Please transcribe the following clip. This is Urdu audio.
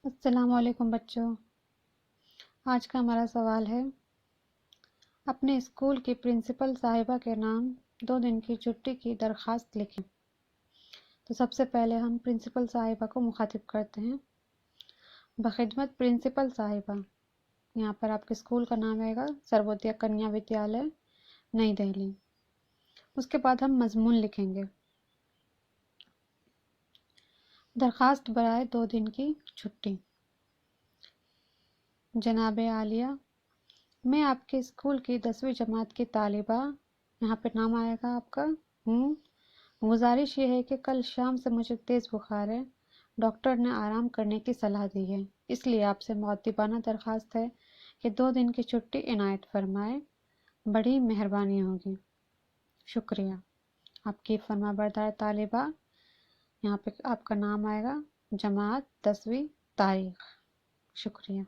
السلام علیکم بچوں، آج کا ہمارا سوال ہے اپنے اسکول کی پرنسپل صاحبہ کے نام 2 دن کی چھٹی کی درخواست لکھیں۔ تو سب سے پہلے ہم پرنسپل صاحبہ کو مخاطب کرتے ہیں۔ بخدمت پرنسپل صاحبہ، یہاں پر آپ کے اسکول کا نام آئے گا سروودیہ کنیا ودیالیہ نئی دہلی۔ اس کے بعد ہم مضمون لکھیں گے، درخواست برائے 2 دن کی چھٹی۔ جناب عالیہ، میں آپ کے اسکول کی 10ویں جماعت کی طالبہ، یہاں پہ نام آئے گا آپ کا، ہوں گزارش یہ ہے کہ کل شام سے مجھے تیز بخار ہے، ڈاکٹر نے آرام کرنے کی صلاح دی ہے، اس لیے آپ سے مؤدبانہ درخواست ہے کہ 2 دن کی چھٹی عنایت فرمائیں، بڑی مہربانی ہوگی، شکریہ۔ آپ کی فرما بردار طالبہ، یہاں پہ آپ کا نام آئے گا، جماعت 10ویں تاریخ، شکریہ۔